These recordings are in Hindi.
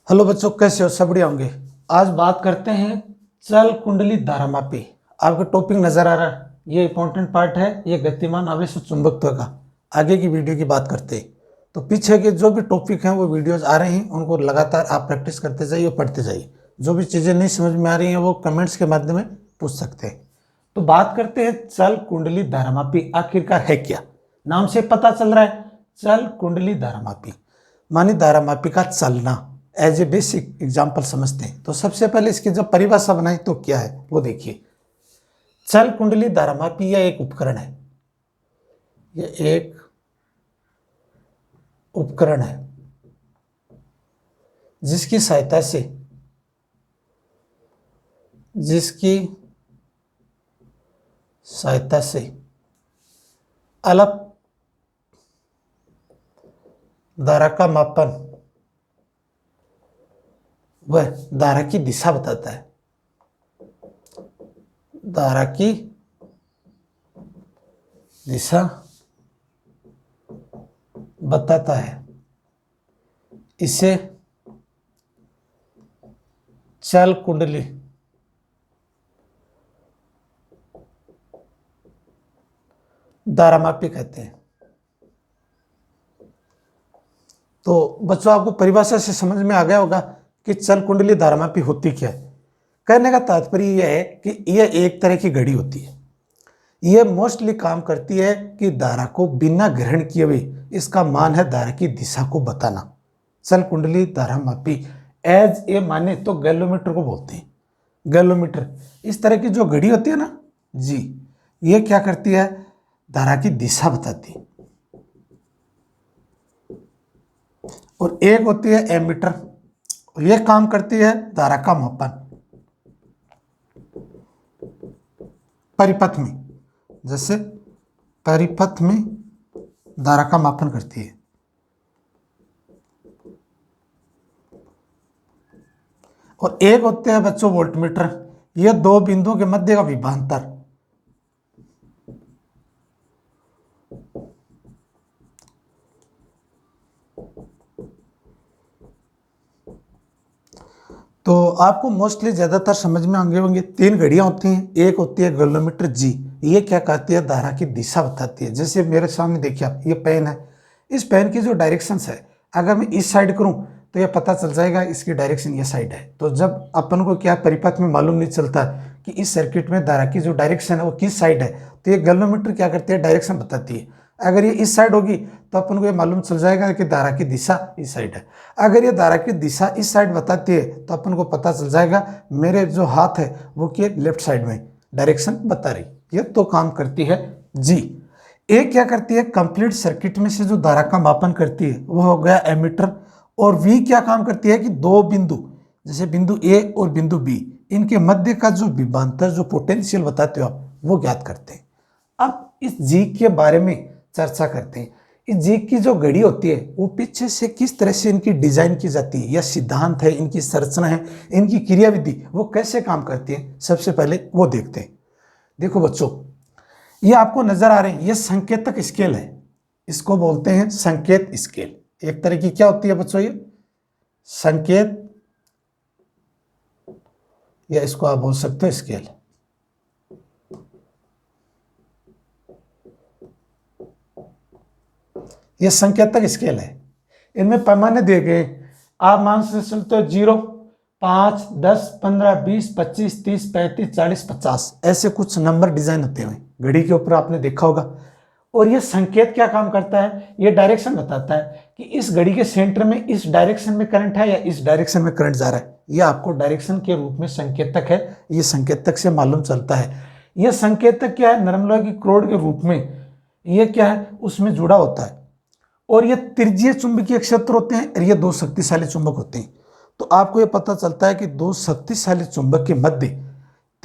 हेलो बच्चों, कैसे हो? सब बढ़िया होंगे। आज बात करते हैं चल कुंडली धारामापी। आपका टॉपिक नजर आ रहा है, ये इंपॉर्टेंट पार्ट है। ये गतिमान आवेश और चुंबकत्व का आगे की वीडियो की बात करते हैं। तो पीछे के जो भी टॉपिक हैं वो वीडियोज आ रहे हैं, उनको लगातार आप प्रैक्टिस करते जाइए और पढ़ते जाइए। जो भी चीज़ें नहीं समझ में आ रही हैं वो कमेंट्स के माध्यम में पूछ सकते हैं। तो बात करते हैं चल कुंडली धारामापी आखिरकार है क्या। नाम से पता चल रहा है चल कुंडली धारामापी मानी धारामापी का चलना। एज ए बेसिक एग्जाम्पल समझते हैं। तो सबसे पहले इसकी जब परिभाषा बनाई तो क्या है वो देखिए। चल कुंडली धारामापी यह एक उपकरण है, यह एक उपकरण है जिसकी सहायता से अलग धारा का मापन वह धारा की दिशा बताता है। धारा की दिशा बताता है, इसे चल कुंडली धारामापी कहते हैं। तो बच्चों, आपको परिभाषा से समझ में आ गया होगा कि चल कुंडली धारामापी होती क्या है। कहने का तात्पर्य यह है कि यह एक तरह की घड़ी होती है। यह मोस्टली काम करती है कि धारा को बिना ग्रहण किए हुए इसका मान है धारा की दिशा को बताना। चल कुंडली धारामापी एज ए माने तो गैलोमीटर को बोलते हैं। गैलोमीटर इस तरह की जो घड़ी होती है ना जी, ये क्या करती है, धारा की दिशा बताती है। और एक होती है एमीटर, यह काम करती है धारा का मापन परिपथ में। जैसे परिपथ में धारा का मापन करती है। और एक होते हैं बच्चों वोल्टमीटर, यह दो बिंदुओं के मध्य का विभवांतर। तो आपको मोस्टली ज़्यादातर समझ में आगे होंगे। तीन घड़ियां होती हैं। एक होती है गैलोमीटर जी, ये क्या कहती है, धारा की दिशा बताती है। जैसे मेरे सामने देखिए आप, ये पेन है, इस पेन की जो डायरेक्शंस है, अगर मैं इस साइड करूं तो यह पता चल जाएगा इसकी डायरेक्शन ये साइड है। तो जब अपन को क्या परिपथ में मालूम नहीं चलता कि इस सर्किट में धारा की जो डायरेक्शन है वो किस साइड है, तो ये गैलोमीटर क्या करती है, डायरेक्शन बताती है। अगर ये इस साइड होगी तो अपन को ये मालूम चल जाएगा कि धारा की दिशा इस साइड है। अगर ये धारा की दिशा इस साइड बताती है तो अपन को पता चल जाएगा मेरे जो हाथ है वो कि लेफ्ट साइड में डायरेक्शन बता रही। ये तो काम करती है जी। ए क्या करती है, कंप्लीट सर्किट में से जो धारा का मापन करती है वो हो गया एमीटर। और वी क्या काम करती है कि दो बिंदु, जैसे बिंदु ए और बिंदु बी, इनके मध्य का जो विभवांतर, जो पोटेंशियल बताते हो आप, वो ज्ञात करते हैं। अब इस जी के बारे में चर्चा करते हैं। इस जी की जो घड़ी होती है वो पीछे से किस तरह से इनकी डिजाइन की जाती है, या सिद्धांत है, इनकी संरचना है, इनकी क्रियाविधि वो कैसे काम करती है, सबसे पहले वो देखते हैं। देखो बच्चों, ये आपको नजर आ रहे हैं, ये संकेतक स्केल है, इसको बोलते हैं संकेत स्केल। एक तरह की क्या होती है बच्चों, ये संकेत, या इसको आप बोल सकते हो स्केल। ये संकेतक स्केल है, इनमें पैमाने दिए गए। आप मान से चलते हो 0, 5, 10, 15, 20, 25, 30, 35, 40, 50, ऐसे कुछ नंबर डिजाइन होते हैं घड़ी के ऊपर, आपने देखा होगा। और ये संकेत क्या काम करता है, ये डायरेक्शन बताता है कि इस घड़ी के सेंटर में इस डायरेक्शन में करंट है या इस डायरेक्शन में करंट जा रहा है। ये आपको डायरेक्शन के रूप में संकेतक है, ये संकेतक से मालूम चलता है। यह संकेतक क्या है, नरम लोहे की क्रोड के रूप में ये क्या है, उसमें जुड़ा होता है। और ये त्रिज्यीय चुंबकीय क्षेत्र होते हैं और ये दो शक्तिशाली चुंबक होते हैं। तो आपको ये पता चलता है कि दो शक्तिशाली चुंबक के मध्य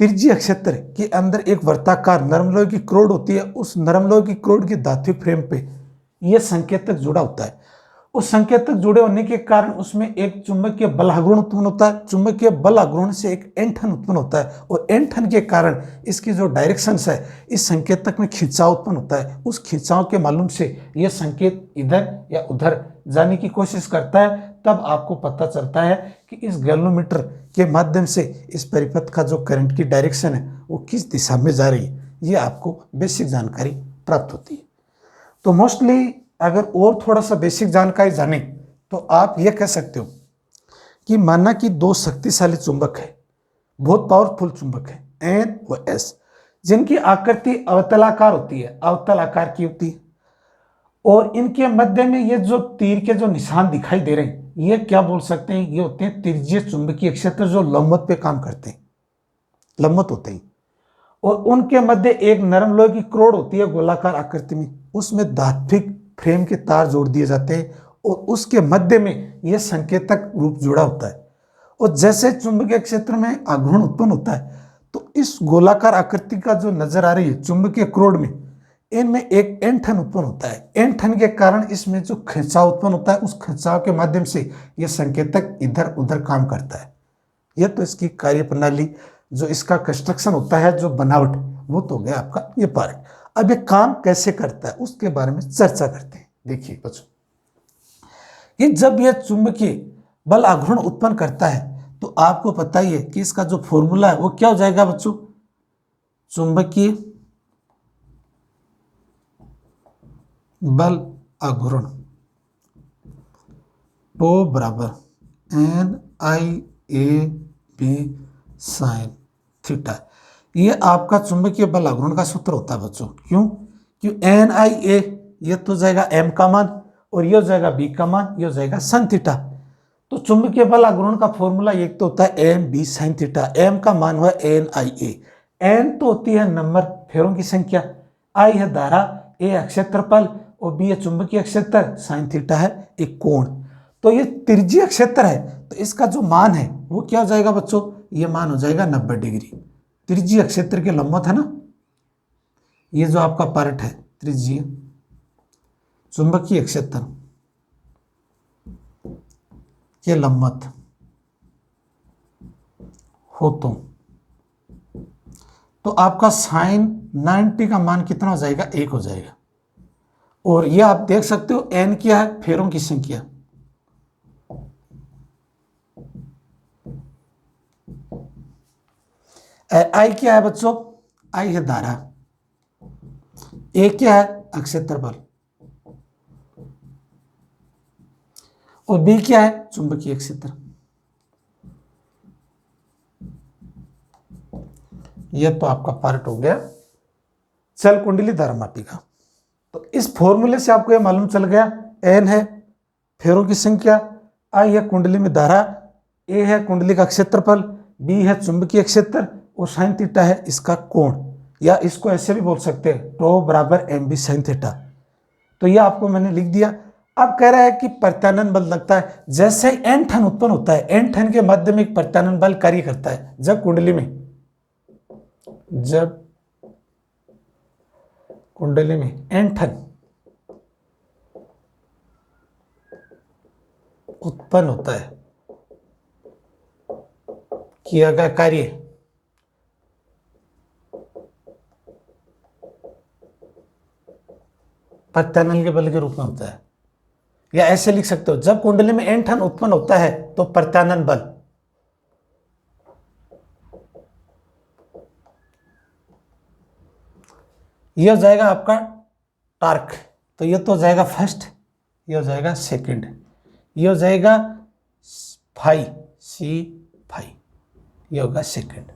त्रिज्यीय क्षेत्र के अंदर एक वर्ताकार नरम लोहे की क्रोड होती है। उस नरम लोहे की क्रोड की धातु फ्रेम पे यह संकेतक जुड़ा होता है। उस संकेतक जुड़े होने के कारण उसमें एक चुंबकीय बल आघूर्ण उत्पन्न होता है, चुंबकीय बल आघूर्ण से एक ऐंठन उत्पन्न होता है और ऐंठन के कारण इसकी जो डायरेक्शंस है इस संकेतक में खिंचाव उत्पन्न होता है। उस खिंचाव के मालूम से यह संकेत इधर या उधर जाने की कोशिश करता है, तब आपको पता चलता है कि इस गैल्वेनोमीटर के माध्यम से इस परिपथ का जो करंट की डायरेक्शन है वो किस दिशा में जा रही है, ये आपको बेसिक जानकारी प्राप्त होती है। तो मोस्टली अगर और थोड़ा सा बेसिक जानकारी जाने तो आप ये कह सकते हो कि माना कि दो शक्तिशाली चुंबक है, बहुत पावरफुल चुंबक है N व S, जिनकी आकृति अवतलाकार होती है, अवतल आकार की होती है, और इनके मध्य में ये जो तीर के जो निशान दिखाई दे रहे हैं ये क्या बोल सकते हैं, ये होते हैं त्रिज्यीय चुंबकीय क्षेत्र जो लंबवत पे काम करते हैं, लंबवत होते हैं। और उनके मध्य एक नरम लोहे की क्रोड होती है गोलाकार आकृति में, उसमें धात्विक फ्रेम के तार जोड़ दिए जाते हैं और उसके मध्य में यह संकेतक रूप जुड़ा होता है। और जैसे चुंबकीय क्षेत्र में आघूर्ण उत्पन्न होता है तो इस गोलाकार आकृति का जो नजर आ रही है चुंबकीय क्रोड में, इनमें एक ऐंठन उत्पन्न होता है। ऐंठन के कारण इसमें जो खिंचाव उत्पन्न होता है उस खिंचाव के माध्यम से यह संकेतक इधर उधर काम करता है। यह तो इसकी कार्यप्रणाली, जो इसका कंस्ट्रक्शन होता है, जो बनावट, वो तो हो गया आपका ये पार्ट। अब ये काम कैसे करता है उसके बारे में चर्चा करते हैं। देखिए बच्चों, कि जब यह चुंबकीय बल आघूर्ण उत्पन्न करता है तो आपको पता ही है कि इसका जो फॉर्मूला है वो क्या हो जाएगा बच्चों, चुंबकीय बल आघूर्ण टो बराबर NIAB साइन थीटा। ये आपका चुंबकीय बल आघूर्ण का सूत्र होता है बच्चों। क्यों? NIA ये तो जाएगा M का मान और ये हो जाएगा B का मान, ये हो जाएगा साइन थीटा। तो चुंबकीय बल आघूर्ण का फॉर्मूला एक तो होता है MB साइन थीटा। M का मान हुआ NIA। N तो होती है नंबर फेरों की संख्या, I है धारा, A है क्षेत्रफल और B है चुंबकीय क्षेत्र, साइन थीटा है एक कोण। तो ये त्रिज्यीय क्षेत्र है तो इसका जो मान है वो क्या हो जाएगा बच्चों, ये मान हो जाएगा 90 डिग्री। त्रिज्यीय क्षेत्र के लंबवत है ना, ये जो आपका पार्ट है त्रिज्यीय चुंबकीय क्षेत्र के लंबवत हो तो आपका साइन 90 का मान कितना हो जाएगा, 1 हो जाएगा। और ये आप देख सकते हो N क्या है, फेरों की संख्या, I क्या है बच्चों, I है धारा, A क्या है क्षेत्रफल और B क्या है चुंबकीय क्षेत्र। यह तो आपका पार्ट हो गया चल कुंडली धारा मापी का। तो इस फॉर्मूले से आपको यह मालूम चल गया, N है फेरों की संख्या, I है कुंडली में धारा, A है कुंडली का क्षेत्रफल, B है चुंबकीय क्षेत्र और साइन थीटा है इसका कोण, या इसको ऐसे भी बोल सकते हैं टो बराबर MB साइन थीटा। तो यह आपको मैंने लिख दिया। अब कह रहा है कि प्रत्यानन बल लगता है। जैसे ऐंठन उत्पन्न होता है, ऐंठन के मध्य में एक प्रत्यानन बल कार्य करता है। जब कुंडली में ऐंठन उत्पन्न होता है, किया गया कार्य प्रत्यानन के बल के रूप में होता है। या ऐसे लिख सकते हो, जब कुंडली में ऐंठन उत्पन्न होता है तो प्रत्यानन बल यह हो जाएगा आपका टार्क। तो यह तो हो जाएगा फर्स्ट, यह हो जाएगा सेकंड, यह हो जाएगा फाई, C फाई, यह होगा सेकंड।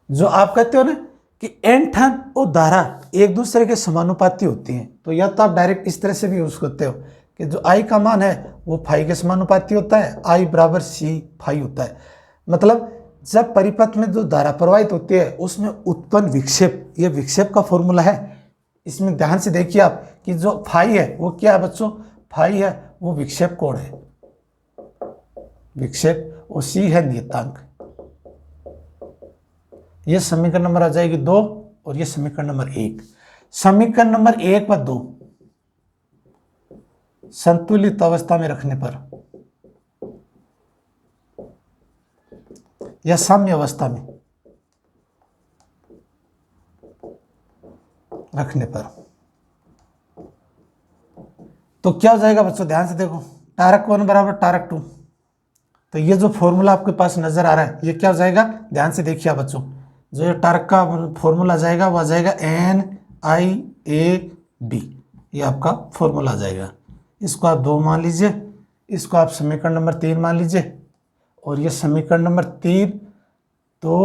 जो आप कहते हो ना कि ऐंठन और धारा एक दूसरे के समानुपाती होती हैं, तो या तो आप डायरेक्ट इस तरह से भी यूज करते हो कि जो I का मान है वो फाई के समानुपाती होता है, I बराबर C फाई होता है। मतलब जब परिपथ में जो धारा प्रवाहित होती है उसमें उत्पन्न विक्षेप, ये विक्षेप का फॉर्मूला है। इसमें ध्यान से देखिए आप कि जो फाई है वो क्या है बच्चों, फाई है वो विक्षेप कोण है, विक्षेप, और C है नियतांक। ये समीकरण नंबर आ जाएगी 2 और ये समीकरण नंबर 1। समीकरण नंबर 1 व 2 संतुलित अवस्था में रखने पर या साम्य अवस्था में रखने पर, तो क्या हो जाएगा बच्चों, ध्यान से देखो, टारक 1 बराबर टारक 2। तो ये जो फॉर्मूला आपके पास नजर आ रहा है ये क्या हो जाएगा, ध्यान से देखिए बच्चों, जो ये टारक का फॉर्मूला जाएगा वो आ जाएगा NiAb, ये आपका फॉर्मूला आ जाएगा। इसको आप 2 मान लीजिए, इसको आप समीकरण नंबर 3 मान लीजिए, और ये समीकरण नंबर 3, 2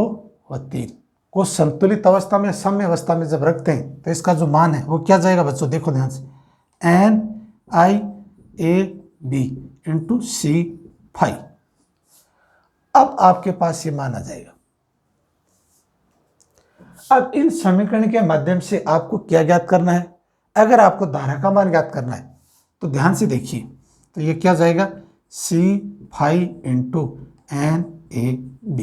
और 3 को संतुलित अवस्था में साम्य अवस्था में जब रखते हैं तो इसका जो मान है वो क्या जाएगा बच्चों, देखो ध्यान से, NiAb इंटू C5। अब आपके पास ये मान आ जाएगा। अब इन समीकरण के माध्यम से आपको क्या ज्ञात करना है, अगर आपको धारा का मान ज्ञात करना है तो ध्यान से देखिए, तो ये क्या जाएगा, C5 इंटू NAB,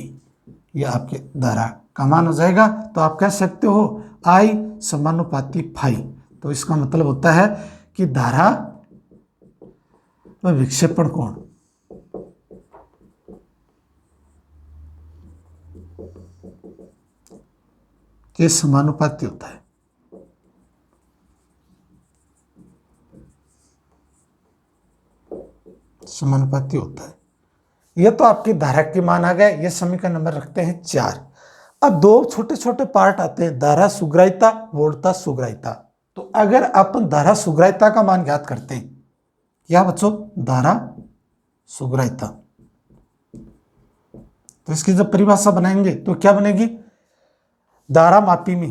ये आपके धारा का मान हो जाएगा। तो आप कह सकते हो I समानुपाती फाई, तो इसका मतलब होता है कि धारा व विक्षेपण कोण के समानुपाती होता है। समानुपाती होता है। ये तो आपकी धारा के मान आ गए, ये समीकरण नंबर रखते हैं 4। अब 2 छोटे छोटे पार्ट आते हैं, धारा सुग्राह्यता, वोल्टता सुग्राह्यता। तो अगर अपन धारा सुग्राह्यता का मान ज्ञात करते हैं, क्या बच्चों, धारा सुग्राह्यता, तो इसकी जब परिभाषा बनाएंगे तो क्या बनेगी, धारा मापी में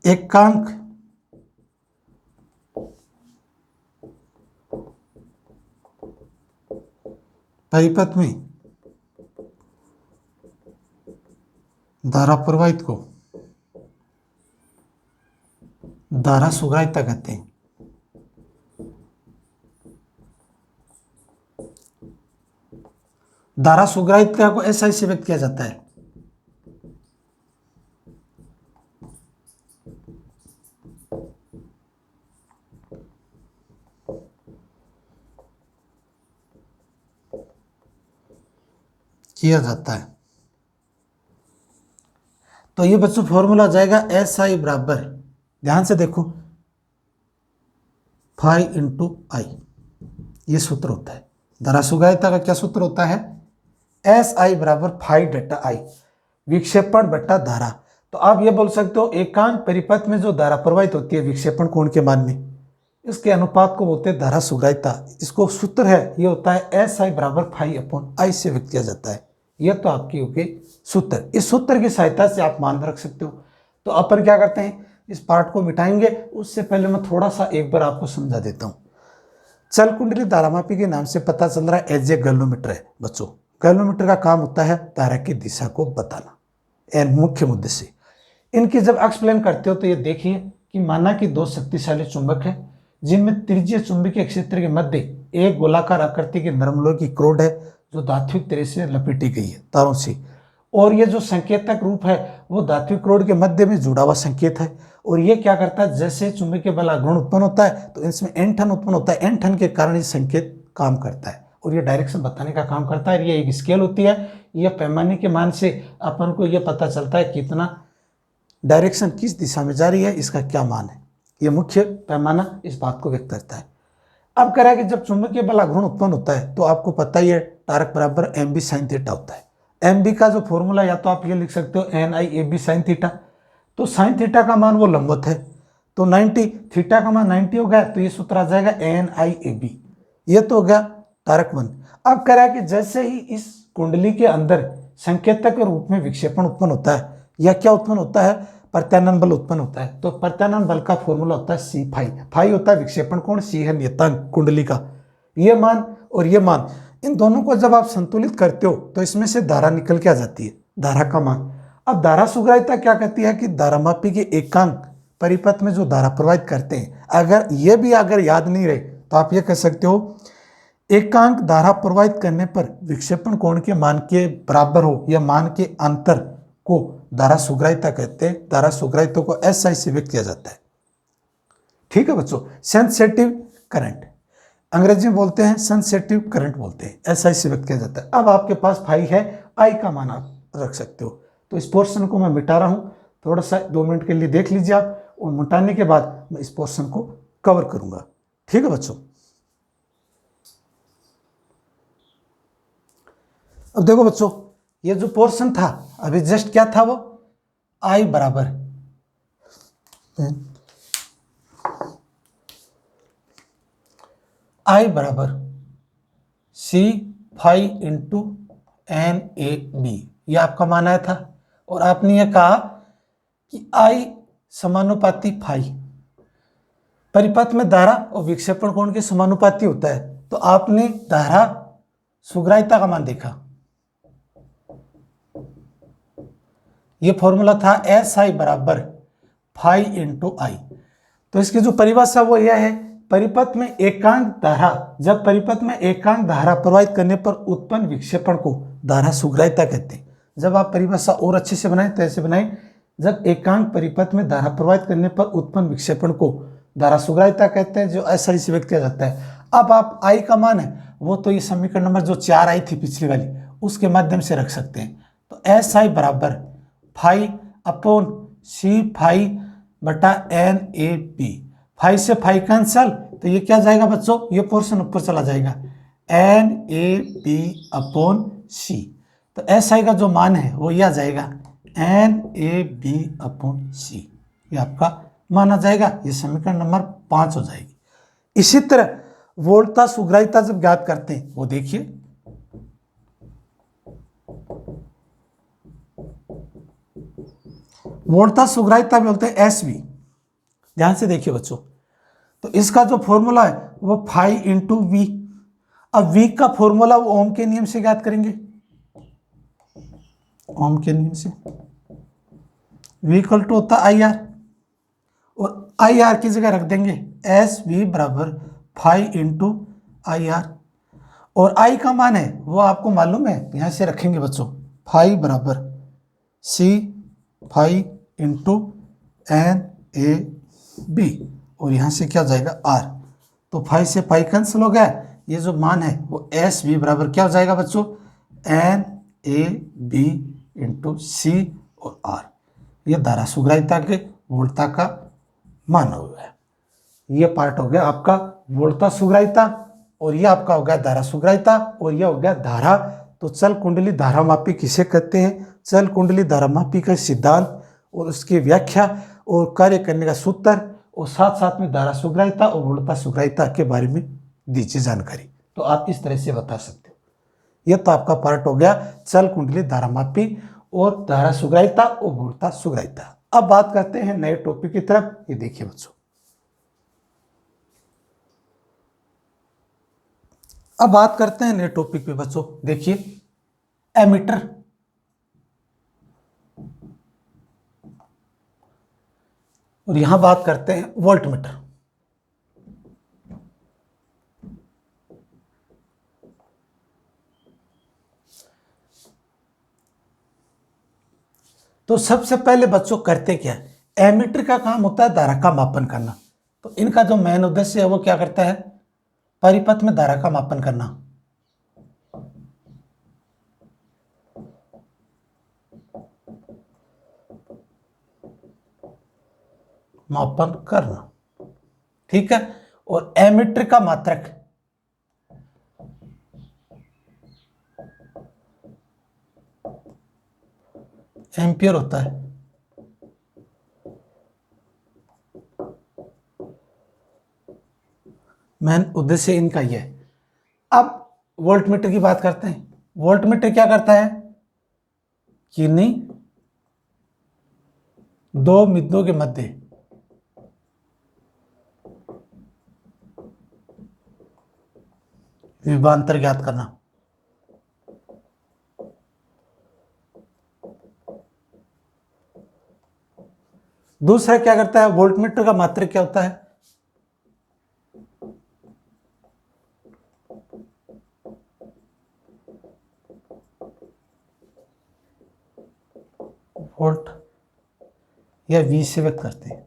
एकांक परिपथ में धारा प्रवाहित को धारा सुग्राह्यता कहते हैं। धारा सुग्राह्यता को ऐसा ही व्यक्त किया जाता है, किया जाता है। तो ये बच्चों फॉर्मूला आ जाएगा SI बराबर, ध्यान से देखो, फाई इंटू आई, ये सूत्र होता है। धारा सुग्राह्यता का क्या सूत्र होता है, SI बराबर फाई डेटा आई, विक्षेपण बट्टा धारा। तो आप ये बोल सकते हो एकांक परिपथ में जो धारा प्रवाहित होती है विक्षेपण कोण के मान में, इसके अनुपात को बोलते हैं धारा सुग्राह्यता। इसको सूत्र है, ये होता है SI बराबर फाई अपॉन आई से व्यक्त किया जाता है। यह तो आपकी हो गई सूत्र। इस सूत्र की सहायता से आप मान रख सकते हो। तो अपन क्या करते हैं, इस पार्ट को मिटाएंगे, उससे पहले मैं थोड़ा सा एक बार आपको समझा देता हूं। चल कुंडली धारामापी के नाम से पता चल रहा है एज ए गैल्वेनोमीटर है बच्चों। गैल्वेनोमीटर का काम होता है धारा की दिशा को बताना, एन मुख्य मुद्दे से। इनकी जब एक्सप्लेन करते हो तो ये देखिए कि माना कि 2 शक्तिशाली चुंबक है जिनमें त्रिज्यीय चुंबकीय क्षेत्र के मध्य एक गोलाकार आकृति की नरम लोहे की क्रोड है जो धात्विक तरह से लपेटी गई है तारों से, और ये जो संकेतक रूप है वो धात्विक क्रोड के मध्य में जुड़ा हुआ संकेत है। और ये क्या करता है, जैसे चुंबकीय बल आघूर्ण उत्पन्न होता है तो इसमें एन उत्पन्न होता है, एन के कारण ये संकेत काम करता है और ये डायरेक्शन बताने का काम करता है। ये एक स्केल होती है, ये पैमाने के मान से अपन को ये पता चलता है कितना डायरेक्शन किस दिशा में जा रही है, इसका क्या मान है। ये मुख्य पैमाना इस बात को व्यक्त करता है। अब कह रहा है कि जब चुंबकीय बल आघूर्ण उत्पन्न होता है तो आपको पता ही है टारक बराबर mb sin थीटा होता है। mb का जो फॉर्मूला या तो आप ये लिख सकते हो NiAb sin थीटा, तो sin थीटा का मान वो लंबवत है तो 90, थीटा का मान 90 हो गया तो ये सूत्र आ जाएगा NiAb। ये तो हो गया टारक 1। अब कह रहा है कि जैसे ही इस कुंडली के अंदर संकेतक के रूप में विक्षेपण उत्पन्न होता है या क्या उत्पन्न होता है, प्रत्यानयन बल उत्पन्न होता है। तो प्रत्यानयन बल का फॉर्मूला होता है C फाई, फाई होता है विक्षेपण कोण, C है नियतांक कुंडली का। ये मान और ये मान, इन दोनों को जब आप संतुलित करते हो तो इसमें से धारा निकल के आ जाती है, धारा का मान। अब धारा सुग्राह्यता क्या कहती है कि धारामापी के एकांक परिपथ में जो धारा प्रवाहित करते हैं, अगर ये भी अगर याद नहीं रहे तो आप ये कह सकते हो एकांक धारा प्रवाहित करने पर विक्षेपण कोण के मान के बराबर हो या मान के अंतर को धारा सुग्राह्यता कहते हैं। धारा सुग्राह्यता को SI से व्यक्त किया जाता है। ठीक है बच्चों, सेंसिटिव करंट अंग्रेजी में बोलते हैं, सेंसिटिव करंट बोलते हैं, ऐसा इसे व्यक्त किया जाता है। अब आपके पास फाई है, आई का मान आप रख सकते हो। तो इस पोर्शन को मैं मिटा रहा हूं, थोड़ा सा 2 मिनट के लिए देख लीजिए आप, और मिटाने के बाद मैं इस पोर्शन को कवर करूंगा। ठीक है बच्चों, अब देखो बच्चों, ये जो पोर्शन था अभी जस्ट क्या था, वो आई बराबर C phi into N A B, यह आपका मान आया था। और आपने यह कहा कि आई समानुपाती फाई, परिपथ में धारा और विक्षेपण कोण के समानुपाती होता है। तो आपने धारा सुग्राहिता का मान देखा, यह फॉर्मूला था एस आई बराबर फाई इंटू आई। तो इसकी जो परिभाषा वो यह है, परिपथ में एकांक धारा, जब परिपथ में एकांक धारा प्रवाहित करने पर उत्पन्न विक्षेपण को धारा सुग्राहिता कहते हैं। जब आप परिभाषा और अच्छे से बनाएं तो ऐसे बनाएं, जब एकांक परिपथ में धारा प्रवाहित करने पर उत्पन्न विक्षेपण को धारा सुग्राहिता कहते हैं, जो ऐसा इसे व्यक्त किया जाता है। अब आप आई का मान है वो तो ये समीकरण नंबर जो 4 आई थी पिछली वाली, उसके माध्यम से रख सकते हैं। तो एस आई बराबर फाई अपॉन सी फाई बटा एन ए बी, फाई से फाई कैंसल, तो ये क्या जाएगा बच्चों, ये पोर्शन ऊपर चला जाएगा, एन ए बी अपॉन सी। तो एस आई का जो मान है वो यह आ जाएगा एन ए बी अपॉन सी, ये आपका मान आ जाएगा। ये समीकरण नंबर 5 हो जाएगी। इसी तरह वोल्टता सुग्राहिता जब ज्ञात करते हैं, वो देखिए, वोल्टता सुग्राहिता बोलते हैं एस वी। ध्यान से देखिए बच्चों, तो इसका जो फॉर्मूला है वो फाई इंटू वी। अब वी का फॉर्मूला वो ओम के नियम से ज्ञात करेंगे, ओम के नियम से वी इक्वल टू होता है आई आर, और आई आर की जगह रख देंगे एस वी बराबर फाई इंटू आई आर। और आई का मान है वो आपको मालूम है, यहां से रखेंगे बच्चों, फाई बराबर C phi into N A B, और यहां से क्या हो जाएगा आर। तो फाई से फाई कैंसिल हो गया, ये जो मान है वो एस वी बराबर क्या हो जाएगा बच्चों, एन ए बी इंटू सी और आर। ये धारा सुग्राहिता के वोल्टता का मान हो गया। ये पार्ट हो गया आपका वोल्टता सुग्राहिता, और ये आपका हो गया धारा सुग्राहिता, और ये हो गया धारा। तो चल कुंडली धारामापी किसे कहते हैं, चल कुंडली धारामापी का सिद्धांत और उसकी व्याख्या और कार्य करने का सूत्र, और साथ साथ में धारा सुग्राहिता और वोल्टता सुग्राहिता के बारे में दीजिए जानकारी। तो आप इस तरह से बता सकते हो। यह तो आपका पार्ट हो गया चल कुंडली धारामापी और धारा सुग्राहिता और वोल्टता सुग्राहिता। अब बात करते हैं नए टॉपिक की तरफ। ये देखिए बच्चों, अब बात करते हैं नए टॉपिक पे बच्चों। देखिए एमीटर, और यहां बात करते हैं वोल्टमीटर। तो सबसे पहले बच्चों करते क्या है, एमीटर का काम होता है धारा का मापन करना। तो इनका जो मेन उद्देश्य है वो क्या करता है, परिपथ में धारा का मापन करना। मापन करना, ठीक है। और एमीटर का मात्रक एम्पियर होता है। मेन उद्देश्य इनका यह है। अब वोल्टमीटर की बात करते हैं। वोल्टमीटर क्या करता है कि नहीं, दो बिंदुओं के मध्य विभवांतर ज्ञात करना। दूसरा क्या करता है, वोल्टमीटर का मात्रक क्या होता है, वोल्ट या वी से व्यक्त करते हैं।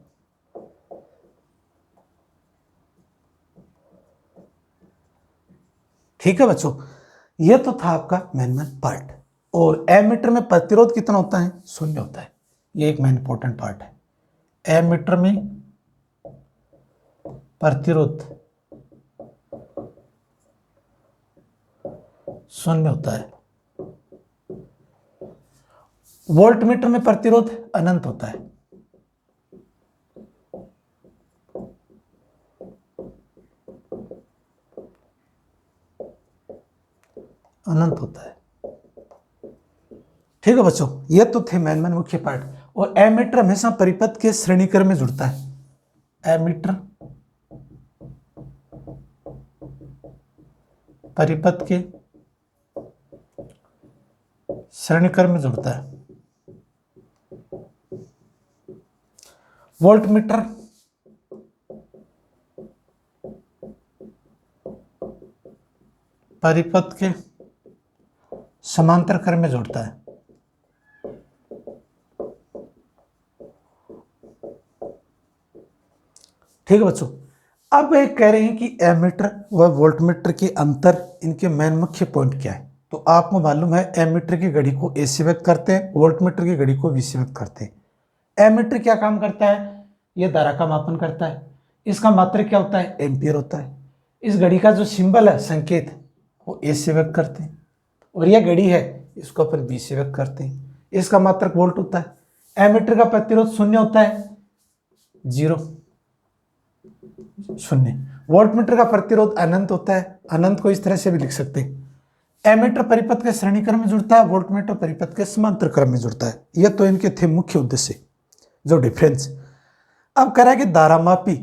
ठीक है बच्चों, ये तो था आपका मेन पार्ट। और एमीटर में प्रतिरोध कितना होता है? 0 होता है। ये एक मेन इंपॉर्टेंट पार्ट है। एमीटर में प्रतिरोध 0 होता है। वोल्टमीटर में प्रतिरोध अनंत होता है। अनंत होता है। ठीक है बच्चों, ये तो थे मेन मुख्य पार्ट। और एमीटर हमेशा परिपथ के श्रेणीक्रम में जुड़ता है। एमीटर परिपथ के श्रेणीक्रम में जुड़ता है। वोल्टमीटर परिपथ के समांतर क्रम में जुड़ता है। ठीक है बच्चों, अब एक कह रहे हैं कि एमीटर व वोल्टमीटर के अंतर, इनके मेन मुख्य पॉइंट क्या है। तो आपको मालूम है एमीटर की घड़ी को ए से व्यक्त करते हैं, वोल्टमीटर की घड़ी को बी से व्यक्त करते हैं। एमीटर क्या काम करता है? यह धारा का मापन करता है। इसका मात्रक क्या होता है? एम्पियर होता है। इस घड़ी का जो सिंबल है, संकेत, वो ए से व्यक्त करते हैं। और यह घड़ी है, इसको अपन बी से व्यक्त करते हैं। इसका मात्रक वोल्ट होता है। एमीटर का प्रतिरोध 0 होता है, 0 0। वोल्टमीटर का प्रतिरोध अनंत होता है। अनंत को इस तरह से भी लिख सकते हैं। एमीटर परिपथ के श्रेणी क्रम में जुड़ता है, वोल्टमीटर परिपथ के समांतर क्रम में जुड़ता है। ये तो इनके थे मुख्य उद्देश्य, जो डिफरेंस। अब कह रहा है कि धारामापी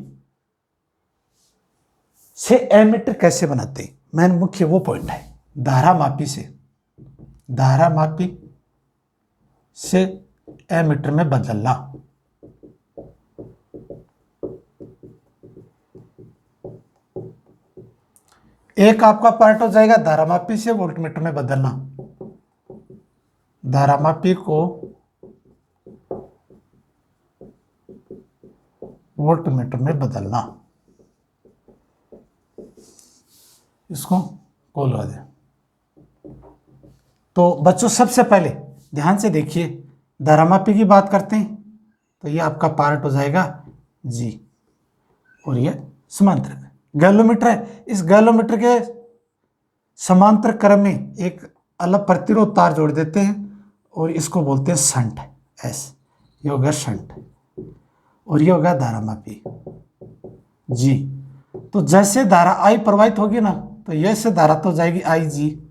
से एमीटर कैसे बनाते हैं। मेन मुख्य वो पॉइंट है, धारामापी से एमीटर में बदलना। एक आपका पार्ट हो जाएगा धारामापी से वोल्टमीटर में बदलना। धारामापी को वोल्टमीटर में बदलना, इसको खोल दे। तो बच्चों सबसे पहले ध्यान से देखिए, धारामापी की बात करते हैं तो ये आपका पार्ट हो जाएगा जी, और ये समांतर गैलोमीटर है। इस गैलोमीटर के समांतर क्रम में एक अलग प्रतिरोध तार जोड़ देते हैं और इसको बोलते हैं शंट, एस। ये होगा शंट और ये होगा धारामापी जी। तो जैसे धारा आई प्रवाहित होगी ना, तो यह से धारा तो जाएगी आई जी,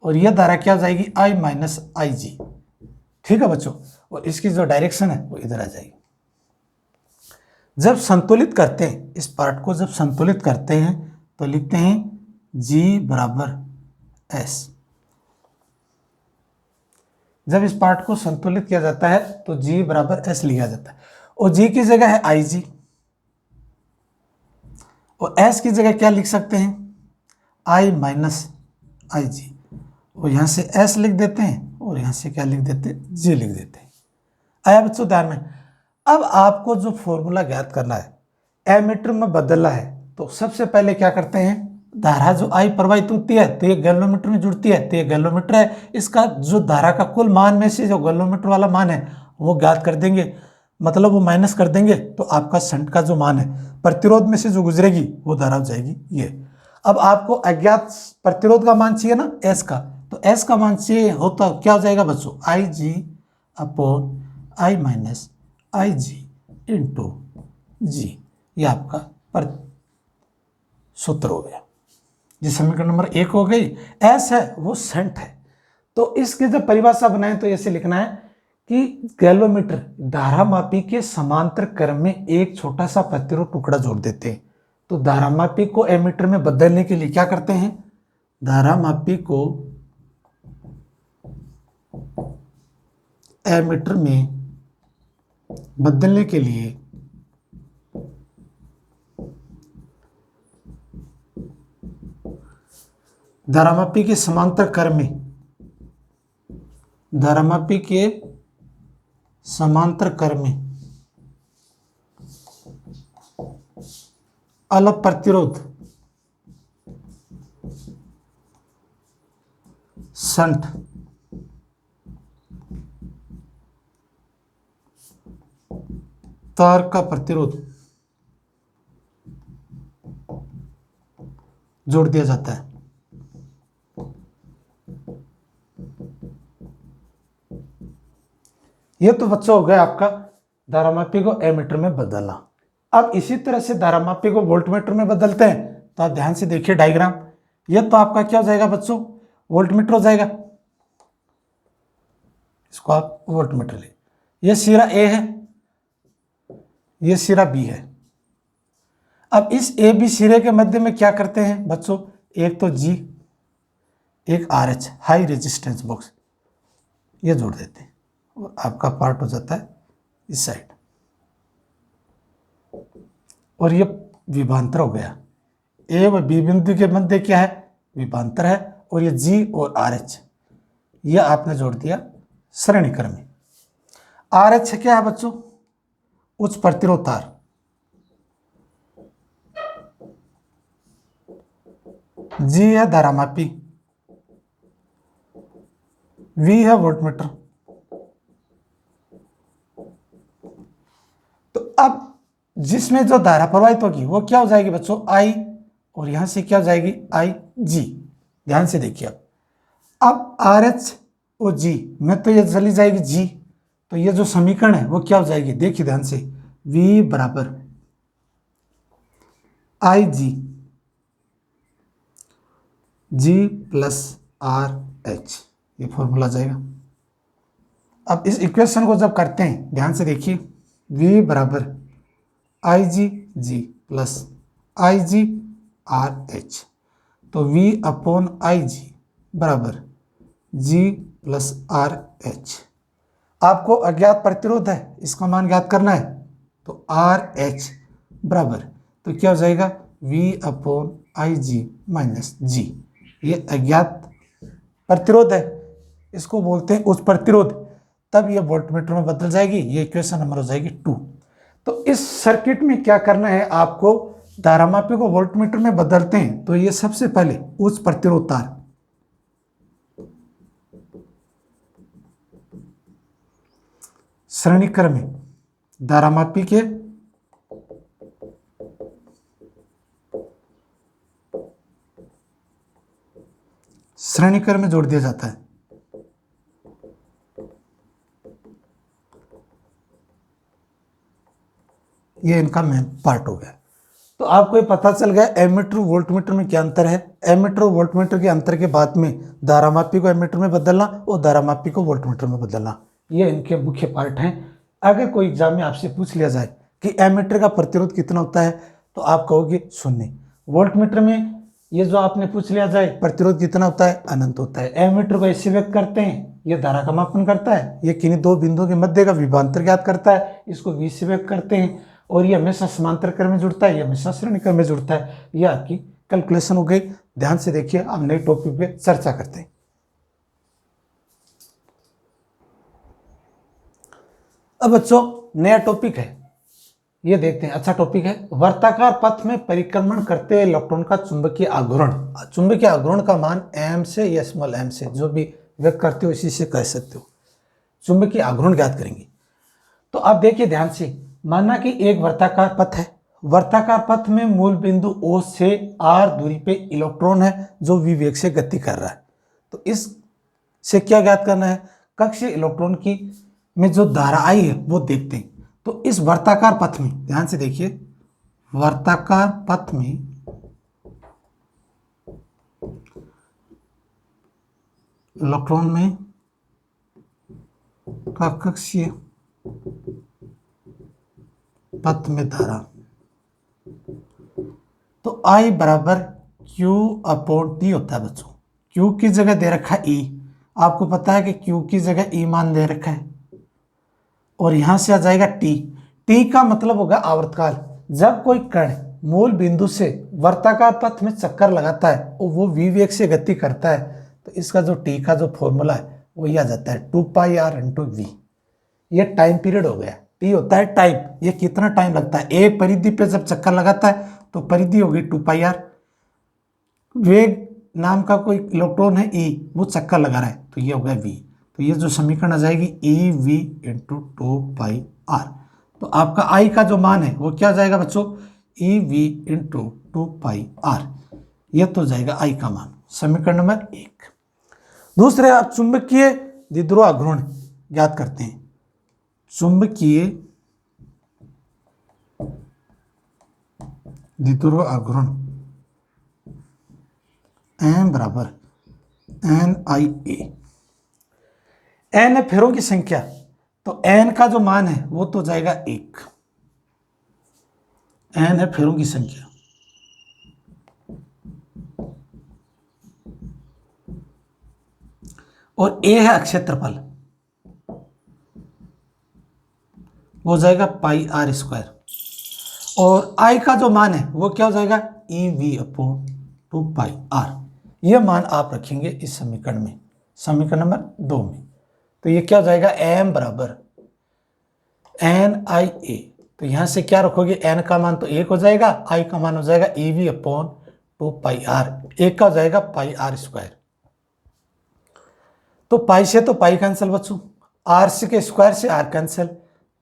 और यह धारा क्या हो जाएगी? आई माइनस आई जी। ठीक है बच्चों, और इसकी जो डायरेक्शन है वो इधर आ जाएगी। जब संतुलित करते हैं इस पार्ट को, जब संतुलित करते हैं तो लिखते हैं जी बराबर एस। जब इस पार्ट को संतुलित किया जाता है तो जी बराबर एस लिखा जाता है, और जी की जगह है आई जी, और एस की जगह क्या लिख सकते हैं? आई माइनस आई जी। और यहां से एस लिख देते हैं और यहां से क्या लिख देते हैं? जी लिख देते हैं। आया बच्चों ध्यान में? अब आपको जो फॉर्मूला ज्ञात करना है, एमीटर में बदलना है, तो सबसे पहले क्या करते हैं? धारा जो आई प्रवाहित होती है तो ये गैलोमीटर में जुड़ती है, तो ये गैलोमीटर है। इसका जो धारा का कुल मान में से जो गैलोमीटर वाला मान है वो ज्ञात कर देंगे, मतलब वो माइनस कर देंगे, तो आपका शंट का जो मान है, प्रतिरोध में से जो गुजरेगी वो धारा हो जाएगी ये। अब आपको अज्ञात प्रतिरोध का मान चाहिए ना, एस का, तो एस का मान चाहिए होता क्या हो जाएगा बच्चों? I G upon I minus I G into G. ये आपका पर सूत्र हो गया। ये समीकरण नंबर 1 हो गई। एस है वो शंट है, तो इसकी जब परिभाषा बनाए तो ऐसे लिखना है कि गैलोमीटर धारामापी के समांतर क्रम में एक छोटा सा प्रतिरोध टुकड़ा जोड़ देते हैं। तो धारामापी को एमीटर में बदलने के लिए क्या करते हैं? धारामापी को एमीटर में बदलने के लिए धारामापी के समांतर क्रम में, धारामापी के समांतर क्रम में अलग प्रतिरोध शंट तार का प्रतिरोध जोड़ दिया जाता है। ये तो बच्चों हो गया आपका धारामापी को एमीटर में बदलना। अब इसी तरह से धारामापी को वोल्टमीटर में बदलते हैं, तो आप ध्यान से देखिए डायग्राम। ये तो आपका क्या हो जाएगा बच्चों, वोल्टमीटर हो जाएगा, इसको आप वोल्टमीटर ले। ये सिरा ए है, ये सिरा बी है। अब इस ए बी सिरे के मध्य में क्या करते हैं बच्चों, एक तो जी, एक R H high resistance box, ये जोड़ देते हैं और आपका पार्ट हो जाता है इस साइड, और ये विभांतर हो गया। ए व बी बिंदु के मध्य क्या है, विभांतर है, और ये जी और आर एच ये आपने जोड़ दिया श्रेणी क्रम में। आर एच क्या है बच्चों, उच्च प्रतिरोध तार, जी है धारामापी, वी है वोल्टमीटर। तो अब जिसमें जो धारा प्रवाहित होगी वो क्या हो जाएगी बच्चों, आई, और यहां से क्या हो जाएगी, आई जी। ध्यान से देखिए अब आर एच और जी में तो ये चली जाएगी जी, तो ये जो समीकरण है वो क्या हो जाएगी, देखिए ध्यान से, V बराबर आई जी, जी प्लस आर एच, ये फॉर्मूला जाएगा। अब इस इक्वेशन को जब करते हैं ध्यान से देखिए, V बराबर आई जी जी प्लस आई जी आर एच, तो V अपॉन आई जी बराबर जी प्लस आर एच। आपको अज्ञात प्रतिरोध है, इसका मान ज्ञात करना है, तो आर एच बराबर, तो क्या हो जाएगा, V upon I G minus G. ये अज्ञात प्रतिरोध है, इसको बोलते हैं उच्च प्रतिरोध, तब ये वोल्टमीटर में बदल जाएगी। ये इक्वेशन नंबर हो जाएगी 2। तो इस सर्किट में क्या करना है आपको, धारामापी को वोल्टमीटर में बदलते हैं तो ये सबसे पहले उच्च प्रतिरोध तार, श्रेणी क्रम में धारामापी के श्रेणी क्रम में जोड़ दिया जाता है। ये इनका मेन पार्ट हो गया। तो आपको ये पता चल गया एमीटर वोल्टमीटर में क्या अंतर है। एमीटर और वोल्टमीटर के अंतर के बाद में धारामापी को एमीटर में बदलना और धारामापी को वोल्टमीटर में बदलना, ये इनके मुख्य पार्ट हैं। अगर कोई एग्जाम में आपसे पूछ लिया जाए कि एमीटर का प्रतिरोध कितना होता है, तो आप कहोगे 0। वोल्टमीटर में ये जो आपने पूछ लिया जाए प्रतिरोध कितना होता है, अनंत होता है। एमीटर को ऐसे व्यक्त करते हैं, ये धारा का मापन करता है, ये किन्हीं दो बिंदुओं के मध्य का विभवांतर ज्ञात करता है, इसको V से व्यक्त करते हैं, और ये हमेशा समांतर क्रम में जुड़ता है, ये हमेशा श्रेणी क्रम में जुड़ता है। ये आपकी कैलकुलेशन हो गई। ध्यान से देखिए, अब नए टॉपिक पे चर्चा करते हैं। अब बच्चों नया टॉपिक है, ये देखते हैं। अच्छा टॉपिक है, वर्ताकार पथ में परिक्रमण करते हुए इलेक्ट्रॉन का चुंबकीय आघूर्ण। चुंबकीय आघूर्ण का मान m से या स्मॉल m से जो भी व्यक्त करते हो इसी से कह सकते हो। चुंबकीय आघूर्ण ज्ञात करेंगे। तो अब देखिए ध्यान से, माना कि एक वर्ताकार पथ है, वर्ताकार पथ में मूल बिंदु O से R दूरी पे इलेक्ट्रॉन है जो v वेग से गति कर रहा है। तो इस से क्या ज्ञात करना है, कक्षीय इलेक्ट्रॉन की में जो धारा आई है वो देखते हैं। तो इस वर्ताकार पथ में ध्यान से देखिए, वर्ताकार पथ में इलेक्ट्रॉन में कक्षीय पथ में धारा, तो I बराबर Q अपॉन T होता है बच्चों। Q की जगह दे रखा है E, आपको पता है कि Q की जगह E मान दे रखा है, और यहां से आ जाएगा T। T का मतलब होगा आवर्तकाल। जब कोई कण मूल बिंदु से वर्ताकार पथ में चक्कर लगाता है और वो v वेग से गति करता है, तो इसका जो T का जो फॉर्मूला है वो ये आ जाता है 2πr इंटू v। ये टाइम पीरियड हो गया। T होता है टाइम, ये कितना टाइम लगता है, एक परिधि पे जब चक्कर लगाता है तो परिधि होगी 2πr, वेग नाम का कोई इलेक्ट्रॉन है ई, वो चक्कर लगा रहा है, तो ये होगा वी। तो ये जो समीकरण आ जाएगी ई वी इंटू 2πr। तो आपका आई का जो मान है वो क्या हो जाएगा बच्चों, ई वी इंटू 2πr। यह तो जाएगा आई का मान, समीकरण नंबर 1। दूसरे आप चुंबकीय द्विध्रुव घूर्ण ज्ञात करते हैं। चुंबकीय द्विध्रुव घूर्ण एम बराबर एन आई ए। एन है फेरों की संख्या, तो एन का जो मान है वो तो जाएगा 1। एन है फेरों की संख्या, और ए है क्षेत्रफल, वो जाएगा पाई आर स्क्वायर। और आई का जो मान है वो क्या हो जाएगा, ई वी अपॉन 2πr। यह मान आप रखेंगे इस समीकरण में, समीकरण नंबर 2 में। तो ये क्या हो जाएगा, एम बराबर एन आई ए। तो यहां से क्या रखोगे, एन का मान तो 1 हो जाएगा, आई का मान हो जाएगा ई वी अपॉन 2πr। एक का हो जाएगा पाई आर स्क्वायर। तो पाई से तो पाई कैंसिल बच्चों, आर से के स्क्वायर से आर कैंसिल।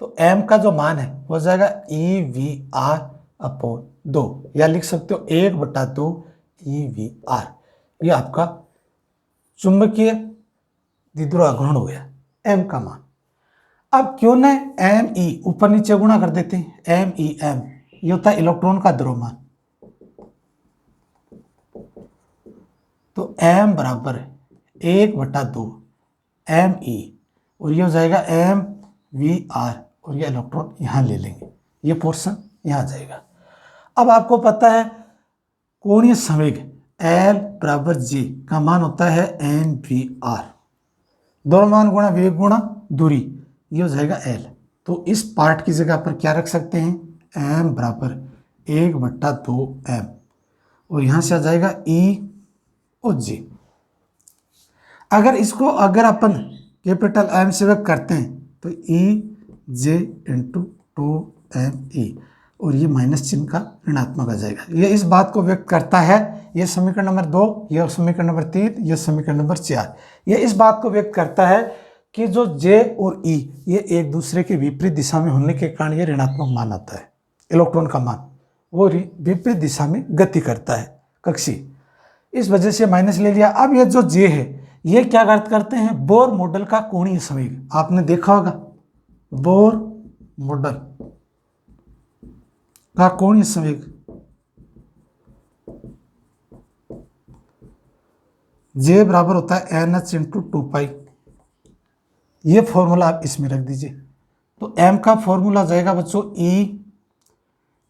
तो एम का जो मान है वो हो जाएगा ई वी आर अपॉन 2, या लिख सकते हो 1/2 ई वी आर। ये आपका चुंबकीय द्विध्रुव घूर्ण हो गया, एम का मान। अब क्यों न एम ई ऊपर नीचे गुणा कर देते हैं, एम ई एम, ये होता है इलेक्ट्रॉन का द्रव्यमान। तो एम बराबर 1/2 एम ई, और ये हो जाएगा एम वी आर, और ये इलेक्ट्रॉन यहाँ ले लेंगे, ये पोर्शन यहाँ जाएगा। अब आपको पता है कोणीय संवेग L बराबर G का मान होता है एन वी आर, द्रव्यमान गुणा वेग गुणा दूरी, ये हो जाएगा L। तो इस पार्ट की जगह पर क्या रख सकते हैं, m बराबर 1/2 m, और यहाँ से आ जाएगा E और G। अगर अपन कैपिटल M से व्यक्त करते हैं तो E J इंटू 2ME, और ये माइनस चिन्ह का ऋणात्मक आ जाएगा। ये इस बात को व्यक्त करता है, ये समीकरण नंबर 2, ये समीकरण नंबर 3, ये समीकरण नंबर 4। ये इस बात को व्यक्त करता है कि जो J और E ये एक दूसरे के विपरीत दिशा में होने के कारण ये ऋणात्मक मान आता है। इलेक्ट्रॉन का मान वो विपरीत दिशा में गति करता है कक्षीय, इस वजह से माइनस ले लिया। अब ये जो J है ये क्या करते हैं, बोर मॉडल का कोणीय संवेग आपने देखा होगा, बोर मॉडल का कोणीय संवेग J बराबर होता है NH इंटू 2π। ये फॉर्मूला आप इसमें रख दीजिए। तो M का फॉर्मूला जाएगा बच्चों E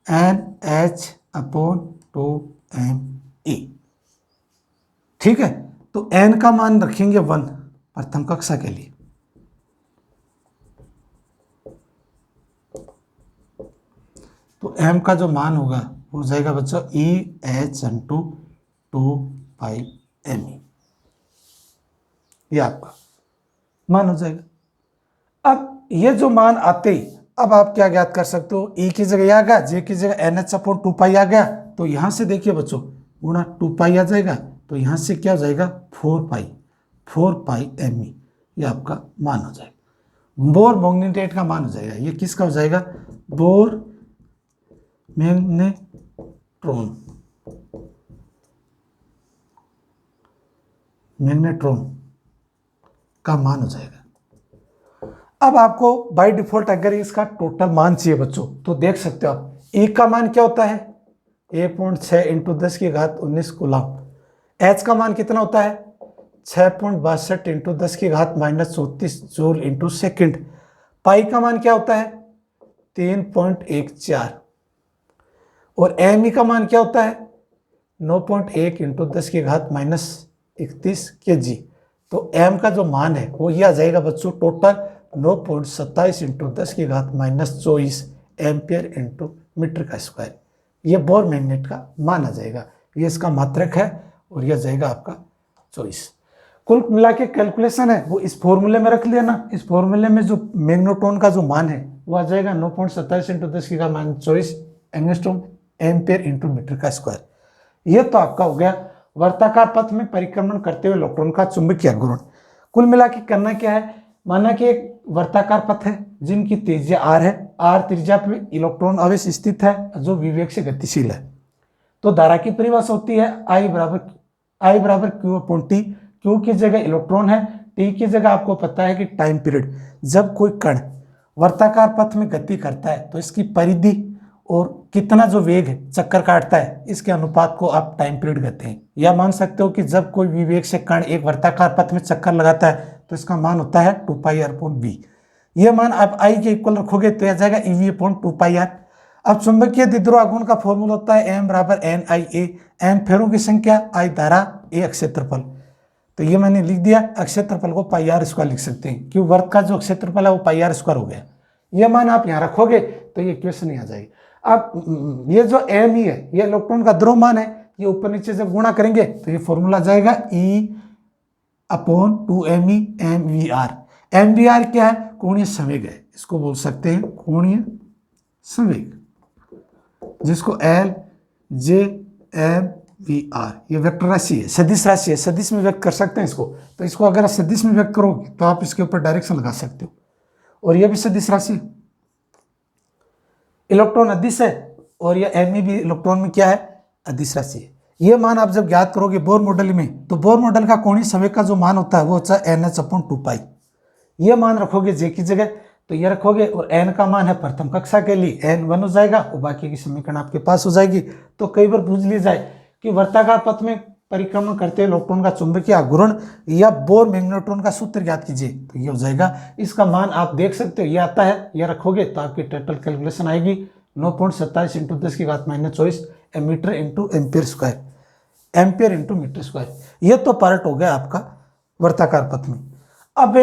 NH अपॉन 2ME, ठीक है। तो N का मान रखेंगे 1 प्रथम कक्षा के लिए। तो M का जो मान होगा वो जाएगा बच्चों EH इंटू 2πMe, ये आपका मान हो जाएगा। अब ये जो मान आते ही अब आप क्या ज्ञात कर सकते हो, E की जगह आ गया, J की जगह NH अपॉन 2π आ गया। तो यहाँ से देखिए बच्चों गुणा 2π आ जाएगा, तो यहाँ से क्या हो जाएगा 4πMe, ये आपका मान हो जाएगा। बोर मैग्नेटाइट का मान हो जाएगा, ये किसका हो जाएगा, बोर मैग्नेट्रॉन का मान हो जाएगा। अब आपको बाय डिफॉल्ट अगर इसका टोटल मान चाहिए बच्चों तो देख सकते हो आप, E का मान क्या होता है 1.6 इंटू 10⁻19 कूलम। H का मान कितना होता है 6.62 इंटू 10⁻−34 जूल इंटू सेकेंड। पाई का मान क्या होता है 3.14, और एम का मान क्या होता है 9.1 इंटू 10⁻31 kg। तो एम का जो मान है वो ये आ जाएगा बच्चों total 9.27 into 10⁻24 ampere into metre का स्क्वायर। ये बोर मैग्नेट का मान आ जाएगा, ये इसका मात्रक है, और यह जाएगा आपका 24। कुल मिला के कैलकुलेशन है वो इस फॉर्मूले में रख लिया ना। इस फॉर्मूले में जो मैग्नेट्रॉन का जो मान है वो आ जाएगा 9.27 into 10⁻24 angstrom ampere into metre का स्क्वायर। ये तो आपका हो गया वर्ताकार पथ में परिक्रमण करते हुए इलेक्ट्रॉन का चुंबकीय घूर्ण। कुल मिला के करना क्या है, माना कि एक वर्ताकार पथ है जिनकी त्रिज्या r है, r त्रिज्या पर इलेक्ट्रॉन आवेश स्थित है जो विवेक से गतिशील है। तो धारा की परिभाषा होती है I बराबर Q अपॉन T। Q की जगह इलेक्ट्रॉन है, T की जगह आपको पता है कि टाइम पीरियड। जब कोई कण वर्ताकार पथ में गति करता है तो इसकी परिधि और कितना जो वेग है चक्कर काटता है इसके अनुपात को आप टाइम पीरियड कहते हैं। या मान सकते हो कि जब कोई विवेक से कण एक वर्ताकार पथ में चक्कर लगाता है तो इसका मान होता है 2πr/v। यह मान आप I के इक्वल रखोगे तो आ जाएगा ev/2πr। अब चुंबकीय द्विध्रुव आघूर्ण का फॉर्मूला होता है m बराबर NIA, n फेरों की संख्या, I धारा, A क्षेत्रफल। तो ये मैंने लिख दिया, क्षेत्रफल को πr² लिख सकते हैं क्योंकि वर्त का जो क्षेत्रफल है वो πr² हो गया। ये मान आप यहाँ रखोगे तो ये इक्वेशन नहीं आ जाएगी। अब ये जो m ही है ये इलेक्ट्रॉन का द्रव्यमान है, ये ऊपर नीचे जब गुणा करेंगे तो ये फॉर्मूला जाएगा E/2me mvr। mvr क्या है, कोणीय संवेग है, इसको बोल सकते हैं कोणीय संवेग, जिसको LJMVR, ये वेक्टर राशि है, सदिश राशि है, सदिश में व्यक्त कर सकते हैं इसको। तो इसको अगर आप सदिश में व्यक्त करोगे तो आप इसके ऊपर डायरेक्शन लगा सकते हो, और ये भी सदिश राशि है। इलेक्ट्रॉन अदिश है और ये Me भी इलेक्ट्रॉन में क्या है, अदिश राशि है। ये मान आप जब ज्ञात करोगे बोर मॉडल में, तो बोर मॉडल का कोणीय संवेग का जो मान होता है वो होता है NH/2π। ये मान रखोगे J की जगह तो ये रखोगे, और n का मान है प्रथम कक्षा के लिए n1 हो जाएगा और बाकी की समीकरण आपके पास हो जाएगी। तो कई बार पूछ लिया जाए कि वर्ताकार पथ में परिक्रमण करते इलेक्ट्रॉन का चुंबकीय घूर्ण या बोर मैग्नेट्रॉन का सूत्र ज्ञात कीजिए, तो ये हो जाएगा। इसका मान आप देख सकते हो, ये आता है, ये रखोगे तो आपकी टोटल कैलकुलेशन आएगी 9.27 × 10⁻⁻24 metre into ampere square, ampere into metre square. ये तो पार्ट हो गया आपका वर्ताकार पथ में। अब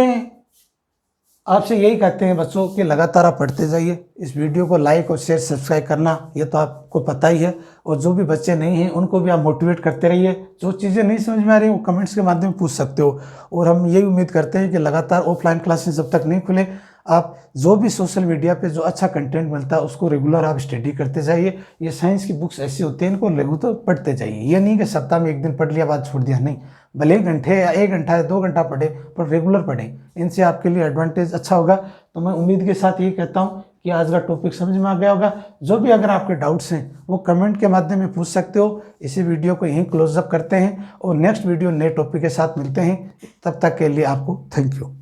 आपसे यही कहते हैं बच्चों कि लगातार आप पढ़ते जाइए, इस वीडियो को लाइक और शेयर सब्सक्राइब करना ये तो आपको पता ही है, और जो भी बच्चे नहीं हैं उनको भी आप मोटिवेट करते रहिए। जो चीज़ें नहीं समझ में आ रही वो कमेंट्स के माध्यम से पूछ सकते हो, और हम यही उम्मीद करते हैं कि लगातार ऑफलाइन क्लासेस जब तक नहीं खुले आप जो भी सोशल मीडिया पे जो अच्छा कंटेंट मिलता है उसको रेगुलर आप स्टडी करते जाइए। ये साइंस की बुक्स ऐसी होती हैं, इनको रेगुलर पढ़ते जाइए। ये नहीं कि सप्ताह में एक दिन पढ़ लिया बाद छोड़ दिया, नहीं, भले 1 घंटे या 1 घंटा या 2 घंटा पढ़े पर रेगुलर पढ़ें, इनसे आपके लिए एडवांटेज अच्छा होगा। तो मैं उम्मीद के साथ यही कहता हूँ कि आज का टॉपिक समझ में आ गया होगा। जो भी अगर आपके डाउट्स हैं वो कमेंट के माध्यम में पूछ सकते हो। इसी वीडियो को यहीं क्लोजअप करते हैं और नेक्स्ट वीडियो नए टॉपिक के साथ मिलते हैं। तब तक के लिए आपको थैंक यू।